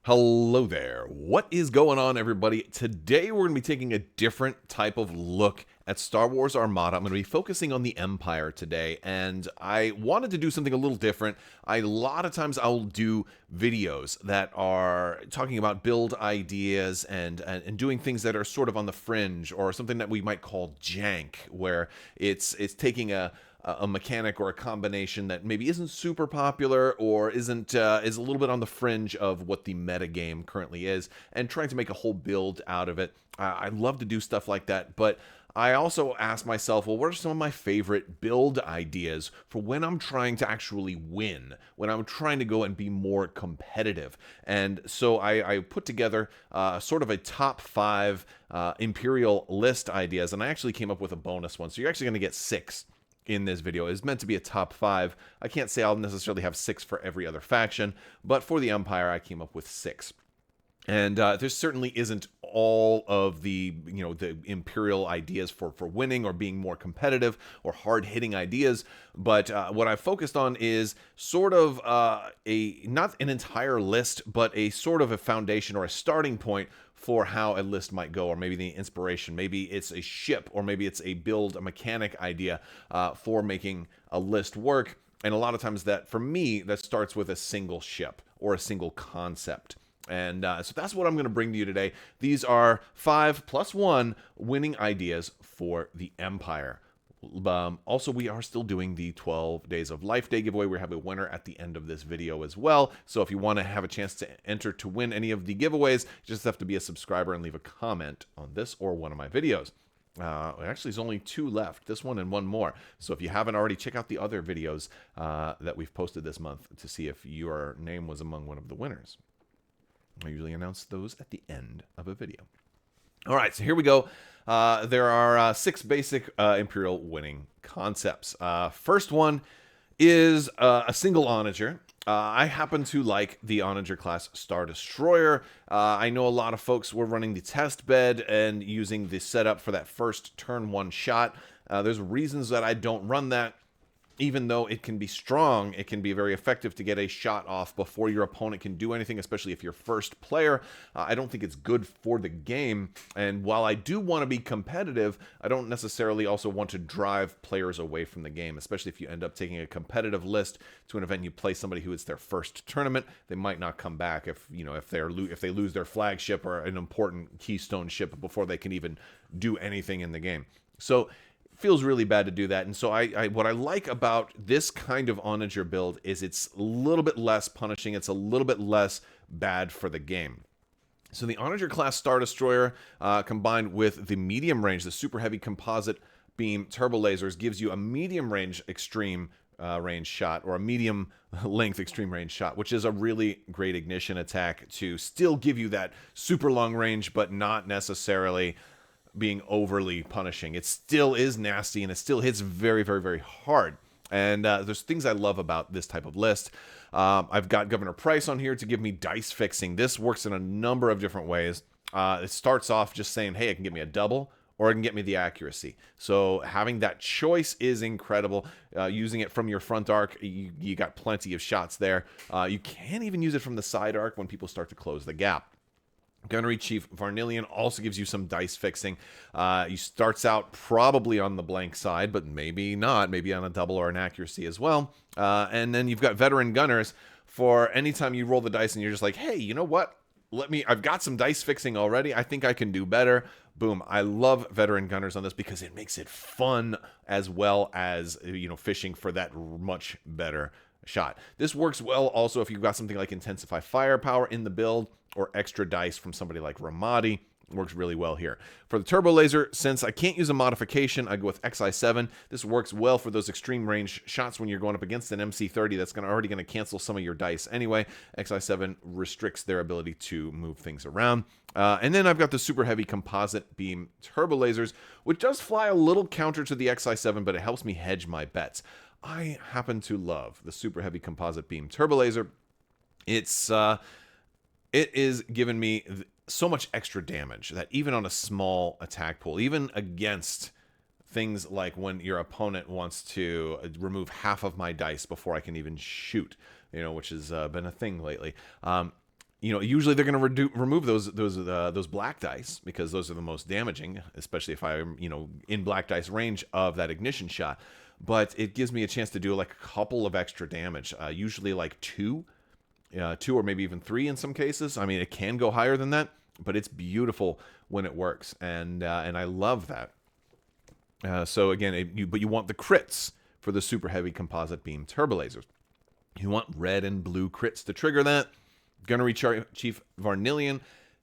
Hello there. What is going on, everybody? Today we're going to be taking a different type of look at Star Wars Armada. I'm going to be focusing on the Empire today, and I wanted to do something a little different. A lot of times I'll do videos that are talking about build ideas and doing things that are sort of on the fringe, or something that we might call jank, where it's taking a mechanic or a combination that maybe isn't super popular or isn't is a little bit on the fringe of what the meta game currently is, and trying to make a whole build out of it. I love to do stuff like that, but I also ask myself, well, what are some of my favorite build ideas for when I'm trying to actually win, when I'm trying to go and be more competitive? And so I put together sort of a top 5 Imperial list ideas, and I actually came up with a bonus one. So you're actually going to get 6 in this video. Is meant to be a top 5. I can't say I'll necessarily have 6 for every other faction, but for the Empire, I came up with 6. And there certainly isn't all of the, the Imperial ideas for winning or being more competitive or hard-hitting ideas, but what I focused on is sort of not an entire list, but a sort of a foundation or a starting point for how a list might go, or maybe the inspiration. Maybe it's a ship, or maybe it's a build, a mechanic idea for making a list work. And a lot of times that, for me, that starts with a single ship or a single concept. And so that's what I'm going to bring to you today. These are 5 plus 1 winning ideas for the Empire. Also, we are still doing the 12 Days of Life Day giveaway. We have a winner at the end of this video as well. So if you want to have a chance to enter to win any of the giveaways, you just have to be a subscriber and leave a comment on this or one of my videos. Actually, there's only 2 left, this one and one more. So if you haven't already, check out the other videos that we've posted this month to see if your name was among one of the winners. I usually announce those at the end of a video. All right, so here we go. There are 6 basic Imperial winning concepts. First one is a single Onager. I happen to like the Onager class Star Destroyer. I know a lot of folks were running the test bed and using the setup for that first turn 1 shot. There's reasons that I don't run that. Even though it can be strong, it can be very effective to get a shot off before your opponent can do anything, especially if you're first player. I don't think it's good for the game. And while I do want to be competitive, I don't necessarily also want to drive players away from the game, especially if you end up taking a competitive list to an event you play somebody who is their first tournament. They might not come back if they lose their flagship or an important keystone ship before they can even do anything in the game. So feels really bad to do that. And so what I like about this kind of Onager build is it's a little bit less punishing. It's a little bit less bad for the game. So the Onager class Star Destroyer combined with the medium range, the super heavy composite beam turbo lasers, gives you a medium range extreme range shot, or a medium length extreme range shot, which is a really great ignition attack to still give you that super long range, but not necessarily being overly punishing. It still is nasty, and it still hits very, very, very hard. And there's things I love about this type of list. I've got Governor Price on here to give me dice fixing. This works in a number of different ways. It starts off just saying, hey, it can get me a double, or it can get me the accuracy. So having that choice is incredible. Using it from your front arc, you got plenty of shots there. You can even use it from the side arc when people start to close the gap. Gunnery Chief Varnillion also gives you some dice fixing. He starts out probably on the blank side, but maybe not. Maybe on a double or an accuracy as well. And then you've got Veteran Gunners for anytime you roll the dice and you're just like, hey, you know what? I've got some dice fixing already. I think I can do better. Boom. I love Veteran Gunners on this because it makes it fun, as well as, fishing for that much better shot. This works well also if you've got something like Intensify Firepower in the build, or extra dice from somebody like Ramadi. Works really well here. For the turbo laser, since I can't use a modification, I go with XI7. This works well for those extreme range shots when you're going up against an MC30 that's already going to cancel some of your dice anyway. XI7 restricts their ability to move things around. And then I've got the super heavy composite beam turbo lasers, which does fly a little counter to the XI7, but it helps me hedge my bets. I happen to love the super heavy composite beam turbo laser. It is giving me so much extra damage that even on a small attack pool, even against things like when your opponent wants to remove half of my dice before I can even shoot, which has been a thing lately. usually they're going to remove those black dice because those are the most damaging, especially if I'm, in black dice range of that ignition shot. But it gives me a chance to do like a couple of extra damage, usually like two or maybe even three in some cases. I mean, it can go higher than that, but it's beautiful when it works, and I love that. So again, but you want the crits for the super heavy composite beam turbo lasers. You want red and blue crits to trigger that. Gunnery Chief Varnillion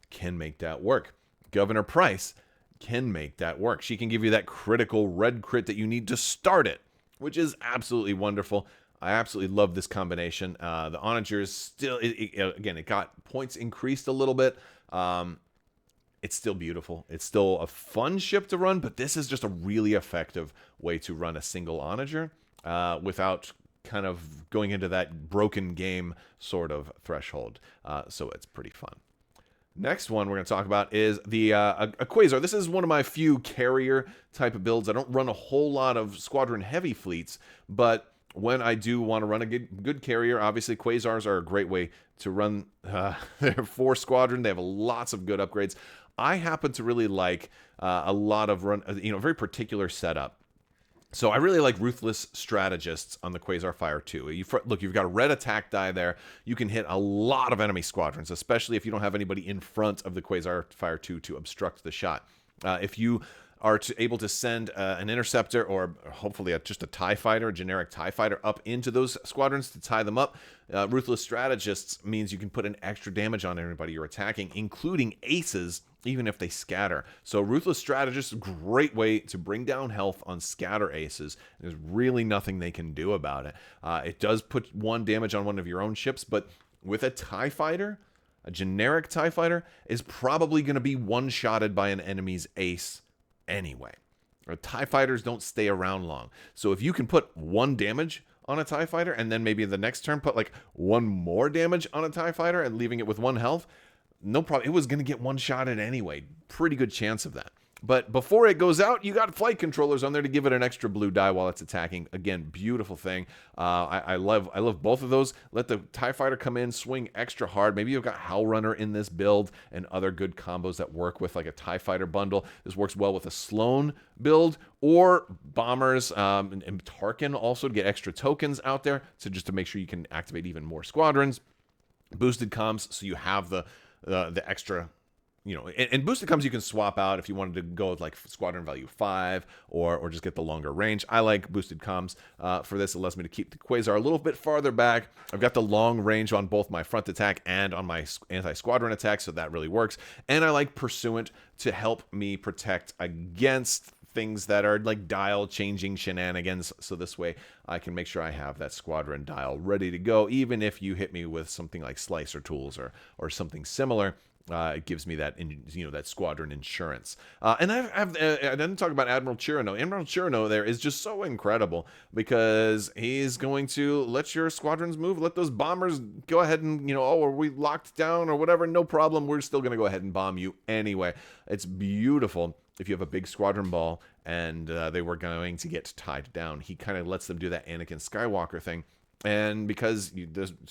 can make that work. Governor Price can make that work. She can give you that critical red crit that you need to start it, which is absolutely wonderful. I absolutely love this combination. The Anager is still, again, it got points increased a little bit. It's still beautiful. It's still a fun ship to run, but this is just a really effective way to run a single Anager without kind of going into that broken game sort of threshold. So it's pretty fun. Next one we're going to talk about is the a Quazar. This is one of my few carrier type of builds. I don't run a whole lot of squadron heavy fleets, but when I do want to run a good carrier, obviously Quazars are a great way to run their 4 squadron. They have lots of good upgrades. I happen to really like a lot of very particular setup. So I really like Ruthless Strategists on the Quasar Fire 2. Look, you've got a red attack die there. You can hit a lot of enemy squadrons, especially if you don't have anybody in front of the Quasar Fire 2 to obstruct the shot. If you are able to send an interceptor or hopefully just a TIE fighter, a generic TIE fighter, up into those squadrons to tie them up, Ruthless Strategists means you can put an extra damage on everybody you're attacking, including aces, even if they scatter. So Ruthless Strategists, great way to bring down health on scatter aces. There's really nothing they can do about it. It does put 1 damage on one of your own ships, but with a TIE fighter, a generic TIE fighter is probably going to be one-shotted by an enemy's ace anyway. TIE fighters don't stay around long. So if you can put 1 damage on a TIE fighter and then maybe the next turn put like 1 more damage on a TIE fighter and leaving it with 1 health, no problem. It was going to get one-shotted anyway. Pretty good chance of that. But before it goes out, you got flight controllers on there to give it an extra blue die while it's attacking. Again, beautiful thing. I love both of those. Let the TIE Fighter come in, swing extra hard. Maybe you've got Howl Runner in this build and other good combos that work with like a TIE Fighter bundle. This works well with a Sloan build or bombers and Tarkin also to get extra tokens out there. So just to make sure you can activate even more squadrons. Boosted comms, so you have the extra, and boosted comms you can swap out if you wanted to go with like squadron value 5 or just get the longer range. I like boosted comms for this. It allows me to keep the Quasar a little bit farther back. I've got the long range on both my front attack and on my anti-squadron attack, so that really works. And I like Pursuant to help me protect against things that are like dial changing shenanigans, so this way I can make sure I have that squadron dial ready to go, even if you hit me with something like Slicer tools or something similar. It gives me that that squadron insurance. And I didn't talk about Admiral Chirano. Admiral Chirano there is just so incredible because he's going to let your squadrons move, let those bombers go ahead and are we locked down or whatever? No problem. We're still going to go ahead and bomb you anyway. It's beautiful. If you have a big squadron ball and they were going to get tied down, he kind of lets them do that Anakin Skywalker thing. And because the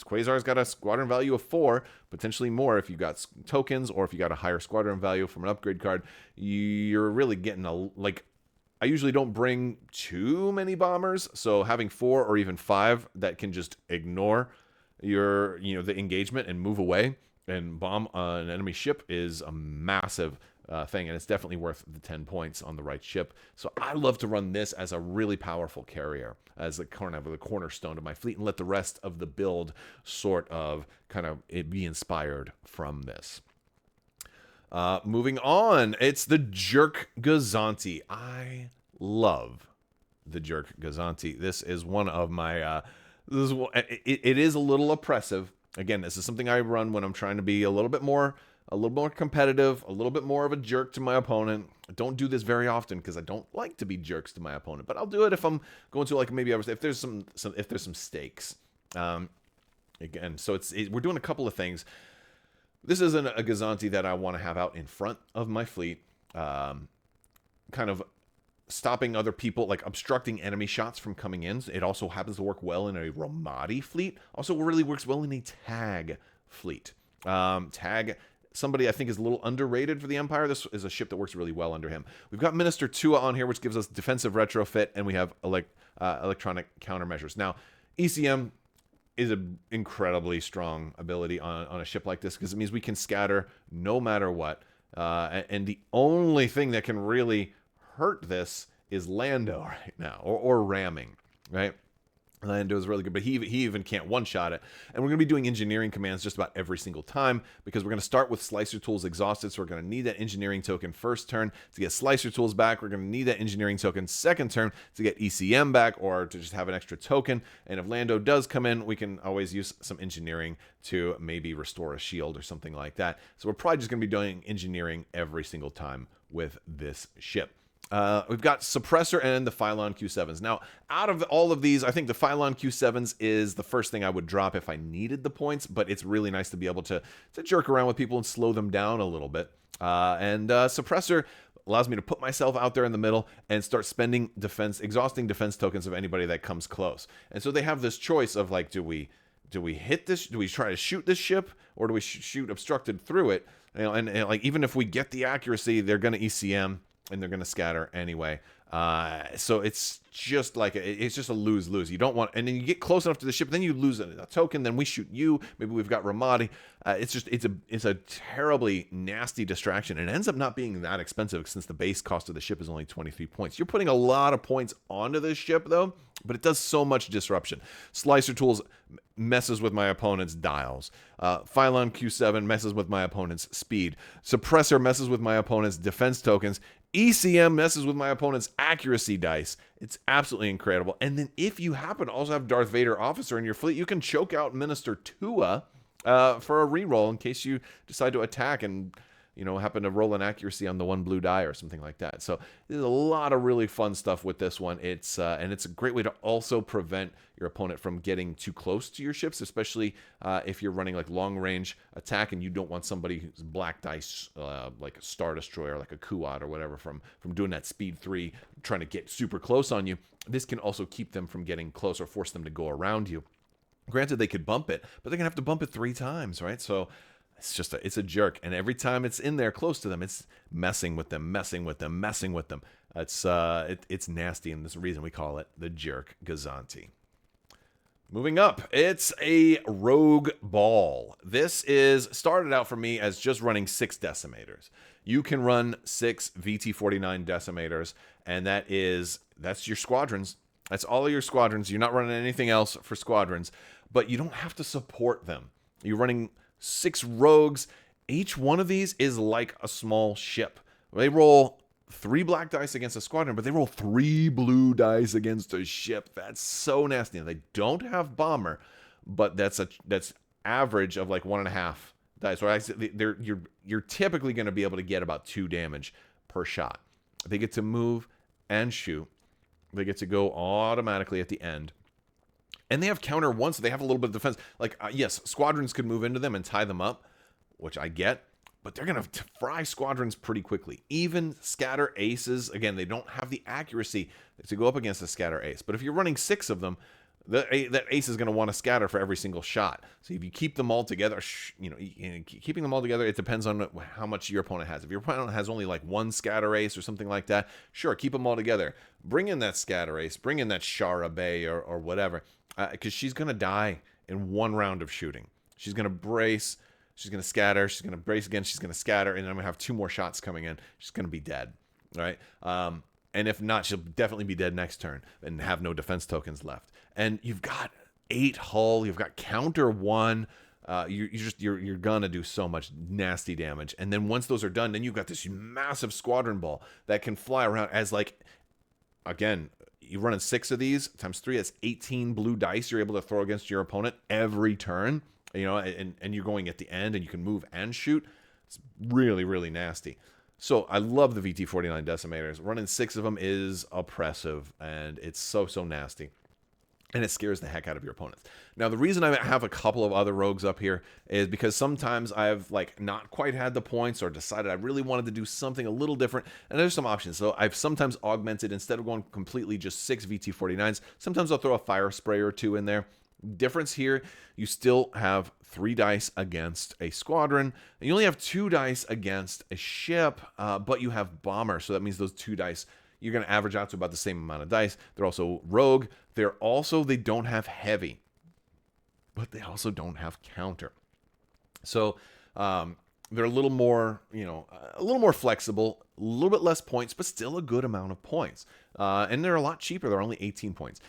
Quasar's got a squadron value of 4, potentially more if you got tokens or if you got a higher squadron value from an upgrade card, you're really getting I usually don't bring too many bombers, so having 4 or even 5 that can just ignore your the engagement and move away and bomb an enemy ship is a massive thing, and it's definitely worth the 10 points on the right ship. So I love to run this as a really powerful carrier, as the cornerstone of my fleet, and let the rest of the build sort of be inspired from this. Moving on, it's the Jerk Gazanti. I love the Jerk Gazanti. This is one of my it is a little oppressive. Again, this is something I run when I'm trying to be a little more competitive, a little bit more of a jerk to my opponent. I don't do this very often because I don't like to be jerks to my opponent, but I'll do it if I'm going to if there's some stakes. Again, so we're doing a couple of things. This isn't a Gazanti that I want to have out in front of my fleet, kind of stopping other people, like obstructing enemy shots from coming in. It also happens to work well in a Ramadi fleet. Also really works well in a tag fleet. Tag, somebody I think is a little underrated for the Empire. This is a ship that works really well under him. We've got Minister Tua on here, which gives us defensive retrofit, and we have electronic countermeasures. Now, ECM is an incredibly strong ability on a ship like this because it means we can scatter no matter what. And the only thing that can really hurt this is Lando right now, or ramming, right? Lando is really good, but he even can't one-shot it. And we're going to be doing engineering commands just about every single time because we're going to start with Slicer Tools exhausted, so we're going to need that engineering token first turn to get Slicer Tools back. We're going to need that engineering token second turn to get ECM back or to just have an extra token. And if Lando does come in, we can always use some engineering to maybe restore a shield or something like that. So we're probably just going to be doing engineering every single time with this ship. We've got Suppressor and the Phylon Q7s. Now, out of all of these, I think the Phylon Q7s is the first thing I would drop if I needed the points, but it's really nice to be able to jerk around with people and slow them down a little bit. Suppressor allows me to put myself out there in the middle and start spending exhausting defense tokens of anybody that comes close. And so they have this choice of like, do we hit this? Do we try to shoot this ship, or do we shoot obstructed through it? You know, and like even if we get the accuracy, they're going to ECM. And they're going to scatter anyway. So it's just like it's just a lose-lose. You don't want, and then you get close enough to the ship, then you lose a token. Then we shoot you. Maybe we've got Armada. It's a terribly nasty distraction. And it ends up not being that expensive since the base cost of the ship is only 23 points. You're putting a lot of points onto this ship though, but it does so much disruption. Slicer Tools messes with my opponent's dials. Phylon Q7 messes with my opponent's speed. Suppressor messes with my opponent's defense tokens. ECM messes with my opponent's accuracy dice. It's absolutely incredible. And then if you happen to also have Darth Vader Officer in your fleet, you can choke out Minister Tua for a reroll in case you decide to attack and, you know, happen to roll an accuracy on the one blue die or something like that. So there's a lot of really fun stuff with this one. It's and it's a great way to also prevent your opponent from getting too close to your ships, especially if you're running like long range attack and you don't want somebody who's black dice, like a Star Destroyer, like a Kuat or whatever, from doing that speed 3, trying to get super close on you. This can also keep them from getting close or force them to go around you. Granted, they could bump it, but they're gonna have to bump it 3 times, right? So it's a jerk, and every time it's in there close to them, it's messing with them. It's nasty, and there's a reason we call it the jerk Gazanti. Moving up, it's a Rogue Ball. This is started out for me as just running 6 decimators. You can run 6 VT-49 decimators, and that's your squadrons. That's all of your squadrons. You're not running anything else for squadrons, but you don't have to support them. You're running 6 rogues. Each one of these is like a small ship. They roll 3 black dice against a squadron, but they roll 3 blue dice against a ship. That's so nasty. They don't have bomber, but that's average of like 1.5 dice. Right? You're typically going to be able to get about 2 damage per shot. They get to move and shoot. They get to go automatically at the end. And they have counter 1, so they have a little bit of defense. Like, yes, squadrons could move into them and tie them up, which I get, but they're going to fry squadrons pretty quickly. Even scatter aces, again, they don't have the accuracy to go up against a scatter ace. But if you're running 6 of them, that ace is going to want to scatter for every single shot. So if you keep them all together, keeping them all together, it depends on how much your opponent has. If your opponent has only like 1 scatter ace or something like that, sure, keep them all together. Bring in that scatter ace, bring in that Shara Bay or whatever, because she's going to die in 1 round of shooting. She's going to brace, she's going to scatter, she's going to brace again, she's going to scatter, and then I'm going to have 2 more shots coming in. She's going to be dead, right? And if not, she'll definitely be dead next turn and have no defense tokens left. And you've got 8 hull, you've got counter 1. You're gonna do so much nasty damage. And then once those are done, then you've got this massive squadron ball that can fly around as, like, again, you're running 6 of these times 3. That's 18 blue dice you're able to throw against your opponent every turn. You know, and you're going at the end, and you can move and shoot. It's really, really nasty. So I love the VT-49 decimators. Running 6 of them is oppressive, and it's so nasty. And it scares the heck out of your opponents. Now, the reason I have a couple of other rogues up here is because sometimes I've not quite had the points or decided I really wanted to do something a little different. And there's some options. So I've sometimes augmented, instead of going completely just 6 VT-49s, sometimes I'll throw a fire spray or 2 in there. Difference here, you still have 3 dice against a squadron, and you only have 2 dice against a ship, but you have bomber, so that means those 2 dice, you're going to average out to about the same amount of dice. They're also rogue. They don't have heavy, but they also don't have counter. So they're a little more, a little more flexible, a little bit less points, but still a good amount of points. And they're a lot cheaper. They're only 18 points.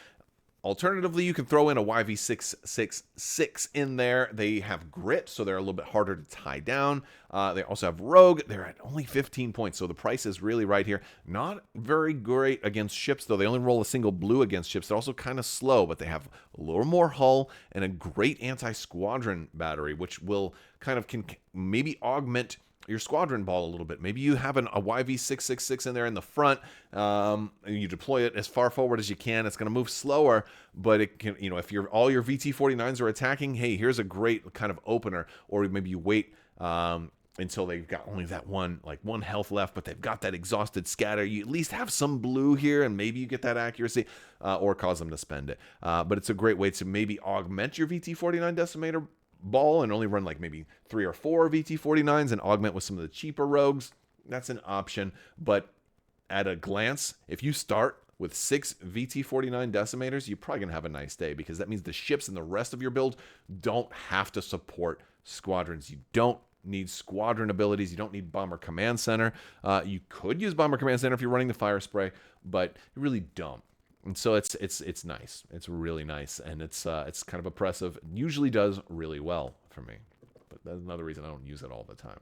Alternatively, you can throw in a YV666 in there. They have grit, so they're a little bit harder to tie down. They also have rogue. They're at only 15 points, so the price is really right here. Not very great against ships, though. They only roll a single blue against ships. They're also kind of slow, but they have a little more hull and a great anti-squadron battery, which will kind of can maybe augment your squadron ball a little bit. Maybe you have a YV666 in there in the front, and you deploy it as far forward as you can. It's going to move slower, but it can, if all your VT-49s are attacking, hey, here's a great kind of opener. Or maybe you wait until they've got only that one health left, but they've got that exhausted scatter. You at least have some blue here, and maybe you get that accuracy, or cause them to spend it. But it's a great way to maybe augment your VT-49 decimator ball and only run like maybe 3 or 4 VT-49s and augment with some of the cheaper rogues. That's an option, but at a glance, if you start with 6 VT-49 decimators, you're probably going to have a nice day, because that means the ships and the rest of your build don't have to support squadrons. You don't need squadron abilities. You don't need Bomber Command Center. You could use Bomber Command Center if you're running the Fire Spray, but you really don't. And so it's nice. It's really nice, and it's kind of oppressive. It usually does really well for me, but that's another reason I don't use it all the time.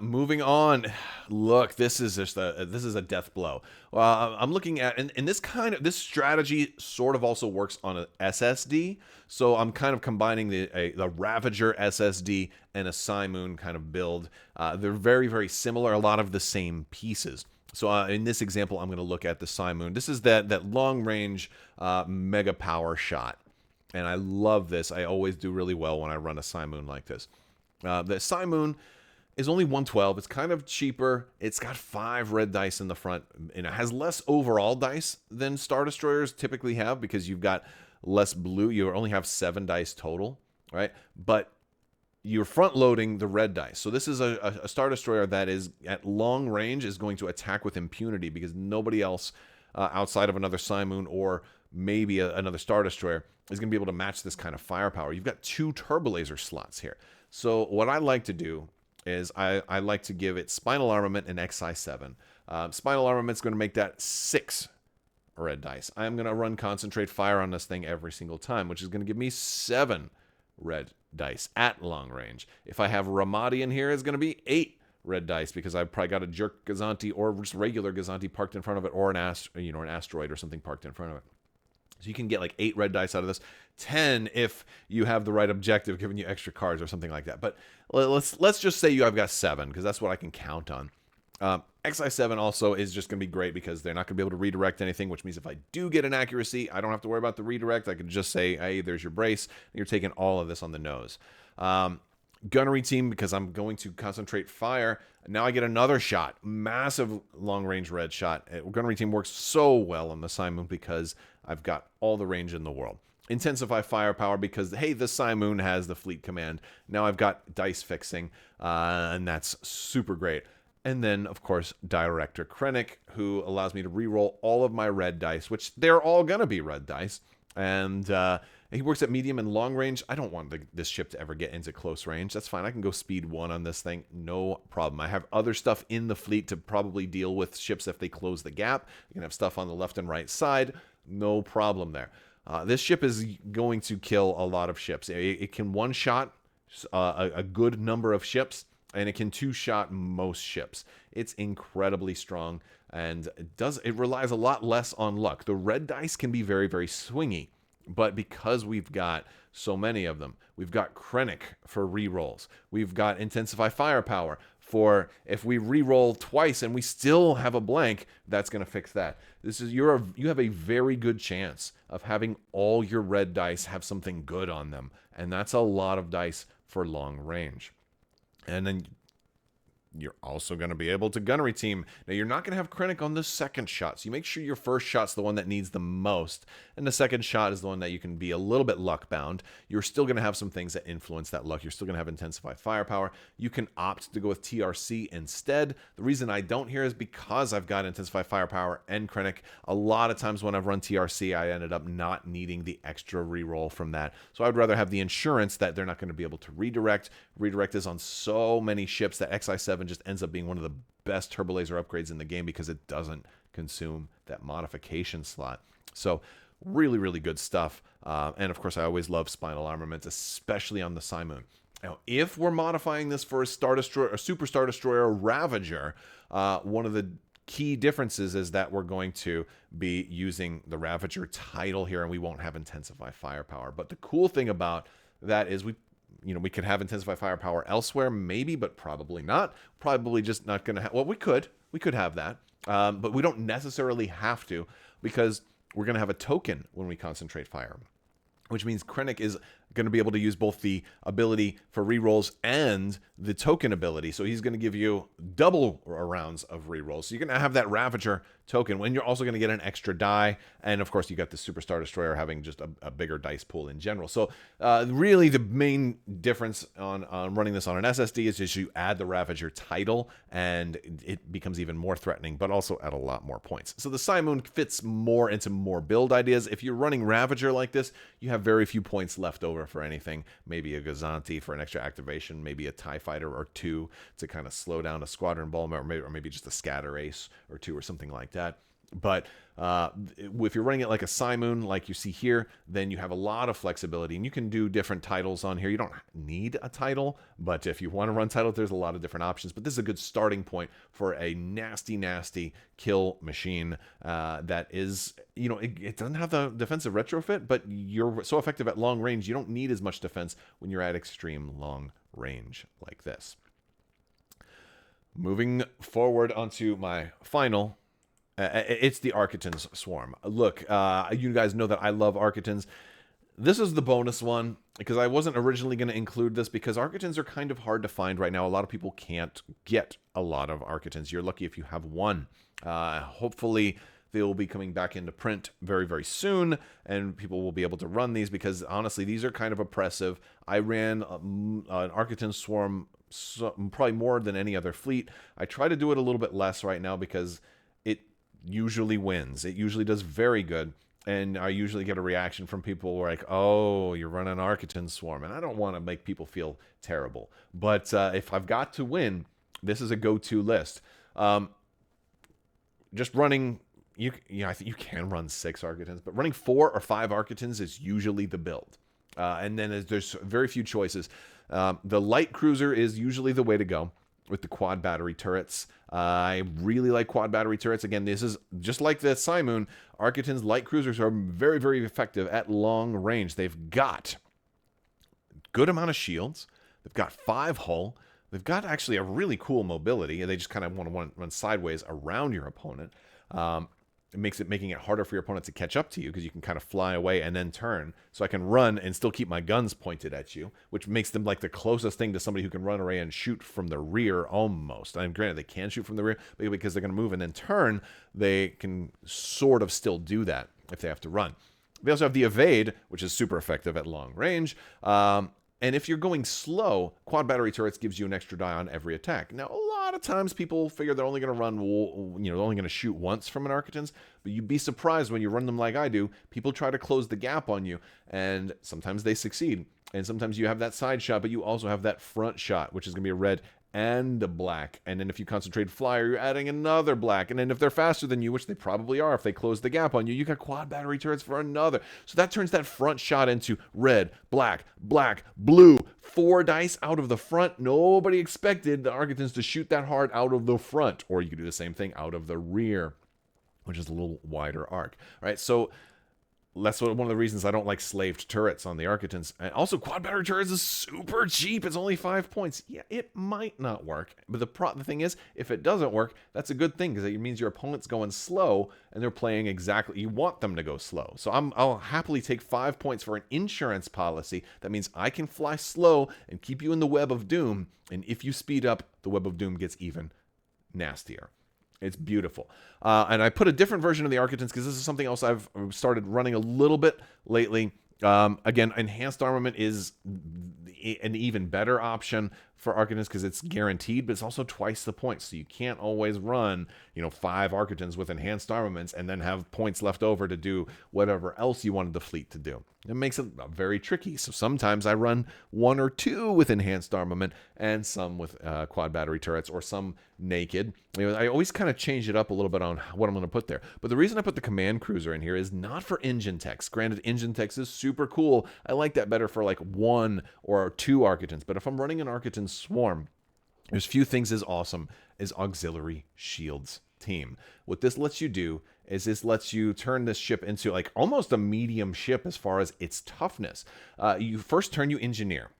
Moving on, look, this is a death blow. I'm looking at, and this strategy sort of also works on an SSD. So I'm kind of combining the Ravager SSD and a Simoon kind of build. They're very, very similar. A lot of the same pieces. So in this example, I'm going to look at the Simoon. This is that long-range mega power shot. And I love this. I always do really well when I run a Simoon like this. The Simoon is only 112. It's kind of cheaper. It's got 5 red dice in the front. And it has less overall dice than Star Destroyers typically have, because you've got less blue. You only have 7 dice total, right? But you're front loading the red dice. So this is a Star Destroyer that is at long range is going to attack with impunity, because nobody else outside of another Simoon or maybe another Star Destroyer is going to be able to match this kind of firepower. You've got 2 turbolaser slots here. So what I like to do is I like to give it Spinal Armament and XI7. Spinal Armament's going to make that 6 red dice. I'm going to run Concentrate Fire on this thing every single time, which is going to give me 7 red dice at long range. If I have Ramadi in here, it's going to be 8 red dice, because I've probably got a Jerk Gazanti or just regular Gazanti parked in front of it, or an asteroid or something parked in front of it. So you can get like 8 red dice out of this, 10 if you have the right objective giving you extra cards or something like that. But let's just say I've got 7, because that's what I can count on. XI7 also is just going to be great, because they're not going to be able to redirect anything, which means if I do get an accuracy, I don't have to worry about the redirect. I can just say, hey, there's your brace. You're taking all of this on the nose. Gunnery team, because I'm going to Concentrate Fire. Now I get another shot. Massive long-range red shot. Gunnery team works so well on the Simoon, because I've got all the range in the world. Intensify Firepower, because, hey, the Simoon has the fleet command. Now I've got dice fixing, and that's super great. And then, of course, Director Krennic, who allows me to reroll all of my red dice, which they're all going to be red dice. And he works at medium and long range. I don't want this ship to ever get into close range. That's fine. I can go speed 1 on this thing. No problem. I have other stuff in the fleet to probably deal with ships if they close the gap. You can have stuff on the left and right side. No problem there. This ship is going to kill a lot of ships. It can one-shot a good number of ships, and it can 2-shot most ships. It's incredibly strong, and it relies a lot less on luck. The red dice can be very, very swingy, but because we've got so many of them, we've got Krennic for rerolls. We've got Intensify Firepower for if we reroll twice and we still have a blank, that's going to fix that. You have a very good chance of having all your red dice have something good on them, and that's a lot of dice for long range. And then You're also going to be able to gunnery team. Now, you're not going to have Krennic on the second shot, so you make sure your first shot's the one that needs the most, and the second shot is the one that you can be a little bit luck-bound. You're still going to have some things that influence that luck. You're still going to have Intensify Firepower. You can opt to go with TRC instead. The reason I don't here is because I've got Intensify Firepower and Krennic. A lot of times when I've run TRC, I ended up not needing the extra reroll from that. So I'd rather have the insurance that they're not going to be able to redirect. Redirect is on so many ships that XI7 just ends up being one of the best turbo laser upgrades in the game because it doesn't consume that modification slot. So really, really good stuff. And of course, I always love spinal armaments, especially on the Simoon. Now, if we're modifying this for a Star Destroyer, a Super Star Destroyer Ravager, one of the key differences is that we're going to be using the Ravager title here, and we won't have Intensify Firepower. But the cool thing about that is we could have Intensify Firepower elsewhere, maybe, but probably not. Probably just not going to have... Well, we could have that, but we don't necessarily have to because we're going to have a token when we concentrate fire, which means Krennic is going to be able to use both the ability for rerolls and the token ability. So he's going to give you double rounds of rerolls. So you're going to have that Ravager token when you're also going to get an extra die. And of course, you got the Super Star Destroyer having just a bigger dice pool in general. So really the main difference on running this on an SSD is just you add the Ravager title and it becomes even more threatening, but also at a lot more points. So the Simoon fits more into more build ideas. If you're running Ravager like this, you have very few points left over for anything. Maybe a Gazanti for an extra activation, maybe a TIE Fighter or two to kind of slow down a Squadron Bomber, or maybe just a Scatter Ace or two or something like that. But if you're running it like a Simoon, like you see here, then you have a lot of flexibility, and you can do different titles on here. You don't need a title, but if you want to run titles, there's a lot of different options. But this is a good starting point for a nasty, nasty kill machine that is, it doesn't have the defensive retrofit, but you're so effective at long range, you don't need as much defense when you're at extreme long range like this. Moving forward onto my final... it's the Architans Swarm. Look, you guys know that I love Architans. This is the bonus one, because I wasn't originally going to include this, because Architans are kind of hard to find right now. A lot of people can't get a lot of Architans. You're lucky if you have one. Hopefully, they will be coming back into print very, very soon, and people will be able to run these, because honestly, these are kind of oppressive. I ran an Architan Swarm probably more than any other fleet. I try to do it a little bit less right now, because it usually wins. It usually does very good, and I usually get a reaction from people like, oh, you're running Architan Swarm, and I don't want to make people feel terrible. But if I've got to win, this is a go-to list. Just running, I think you can run 6 Architans, but running 4 or 5 Architans is usually the build. And then there's very few choices. The light cruiser is usually the way to go with the quad battery turrets. I really like quad battery turrets. Again, this is just like the Simoon. Architan's light cruisers are very, very effective at long range. They've got a good amount of shields. They've got 5 hull. They've got actually a really cool mobility. They just kind of want to run sideways around your opponent. It makes it making it harder for your opponent to catch up to you, because you can kind of fly away and then turn. So I can run and still keep my guns pointed at you, which makes them like the closest thing to somebody who can run away and shoot from the rear almost. And granted, they can shoot from the rear, but because they're going to move and then turn, they can sort of still do that if they have to run. They also have the evade, which is super effective at long range. And if you're going slow, quad battery turrets gives you an extra die on every attack. Now, a lot of times people figure they're only going to run, they're only going to shoot once from an Architans, but you'd be surprised when you run them like I do. People try to close the gap on you, and sometimes they succeed. And sometimes you have that side shot, but you also have that front shot, which is going to be a red and a black. And then if you concentrate flyer, you're adding another black. And then if they're faster than you, which they probably are if they close the gap on you, you got quad battery turrets for another. So that turns that front shot into red, black, black, blue. 4 dice out of the front. Nobody expected the Architans to shoot that hard out of the front. Or you could do the same thing out of the rear, which is a little wider arc. All right, so That's one of the reasons I don't like slaved turrets on the Architans. And also, quad battery turrets is super cheap. It's only 5 points. Yeah, it might not work. But the thing is, if it doesn't work, that's a good thing because it means your opponent's going slow and they're playing exactly. You want them to go slow. So I'll happily take 5 points for an insurance policy. That means I can fly slow and keep you in the web of doom. And if you speed up, the web of doom gets even nastier. It's beautiful. And I put a different version of the Architans because this is something else I've started running a little bit lately. Again, Enhanced Armament is an even better option for Architans because it's guaranteed, but it's also twice the points. So you can't always run, 5 Architans with Enhanced Armaments and then have points left over to do whatever else you wanted the fleet to do. It makes it very tricky. So sometimes I run 1 or 2 with Enhanced Armament and some with quad battery turrets or some naked. I always kind of change it up a little bit on what I'm going to put there. But the reason I put the Command Cruiser in here is not for engine techs. Granted, engine techs is super cool. I like that better for like 1 or 2 Architans. But if I'm running an Architan swarm, there's few things as awesome as auxiliary shields team. What this lets you do is this lets you turn this ship into like almost a medium ship as far as its toughness. You first turn you engineer.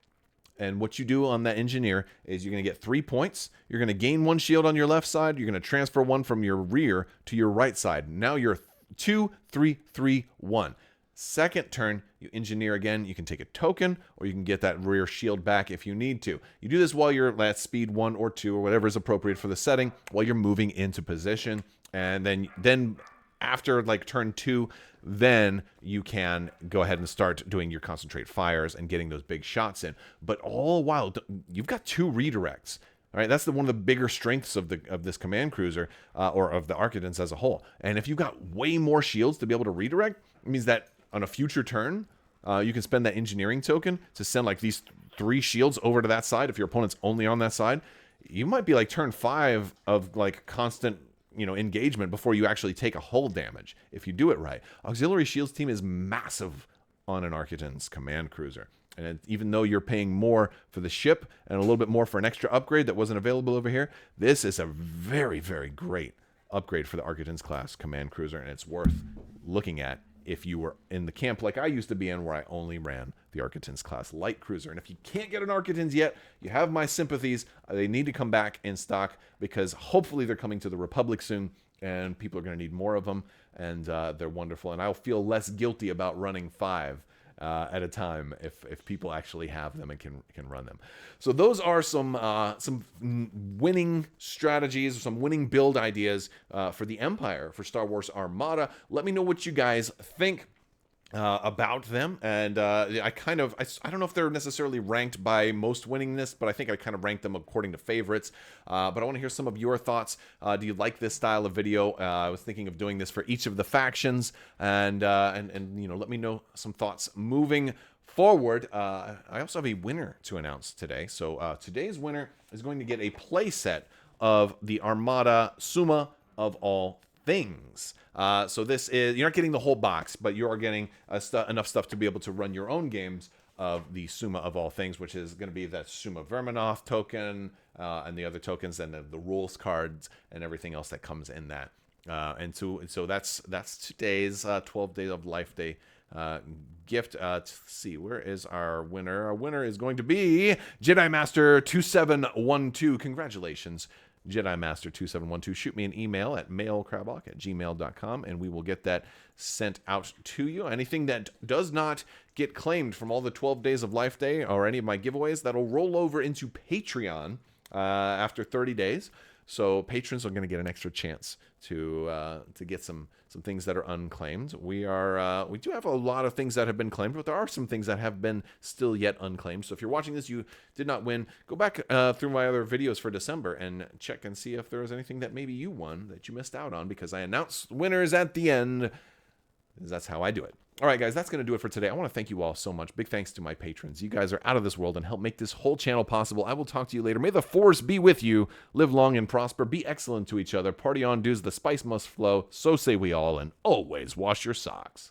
And what you do on that engineer is you're going to get 3 points. You're going to gain 1 shield on your left side. You're going to transfer 1 from your rear to your right side. Now you're 2, 3, 3, 1. Second turn, you engineer again. You can take a token, or you can get that rear shield back if you need to. You do this while you're at speed 1 or 2 or whatever is appropriate for the setting, while you're moving into position. And then after like turn 2, then you can go ahead and start doing your concentrate fires and getting those big shots in. But all while you've got 2 redirects. All right, that's one of the bigger strengths of this command cruiser or of the Architans as a whole. And if you've got way more shields to be able to redirect, it means that on a future turn, you can spend that engineering token to send like these 3 shields over to that side. If your opponent's only on that side, you might be like turn 5 of like constant engagement before you actually take a hull damage if you do it right. Auxiliary shields team is massive on an Architan's command cruiser. And even though you're paying more for the ship and a little bit more for an extra upgrade that wasn't available over here, this is a very, very great upgrade for the Architan's class command cruiser, and it's worth looking at if you were in the camp like I used to be in, where I only ran the Architan's class light cruiser. And if you can't get an Architan's yet, you have my sympathies. They need to come back in stock because hopefully they're coming to the Republic soon, and people are going to need more of them, and they're wonderful. And I'll feel less guilty about running 5 at a time if people actually have them and can run them. So those are some winning strategies, some winning build ideas for the Empire for Star Wars Armada. Let me know what you guys think about them, and I don't know if they're necessarily ranked by most winningness, but I think I kind of ranked them according to favorites. But I want to hear some of your thoughts. Do you like this style of video? I was thinking of doing this for each of the factions, and let me know some thoughts moving forward. I also have a winner to announce today. So today's winner is going to get a playset of the Armada Summa of all things. So this is, you're not getting the whole box, but you are getting enough stuff to be able to run your own games of the Summa of all things, which is going to be that Summa Verminoth token and the other tokens and the rules cards and everything else that comes in that. And so that's today's 12 Days of Life Day gift. Let's see, where is our winner? Our winner is going to be Jedi Master 2712. Congratulations, Jedi Master 2712. Shoot me an email at mailcrabbok@gmail.com, and we will get that sent out to you. Anything that does not get claimed from all the 12 Days of Life Day or any of my giveaways, that'll roll over into Patreon after 30 days. So patrons are going to get an extra chance to get some things that are unclaimed. We do have a lot of things that have been claimed, but there are some things that have been still yet unclaimed. So if you're watching this, you did not win, go back through my other videos for December and check and see if there was anything that maybe you won that you missed out on, because I announce winners at the end. That's how I do it. All right, guys, that's going to do it for today. I want to thank you all so much. Big thanks to my patrons. You guys are out of this world and help make this whole channel possible. I will talk to you later. May the Force be with you. Live long and prosper. Be excellent to each other. Party on, dudes. The spice must flow. So say we all. And always wash your socks.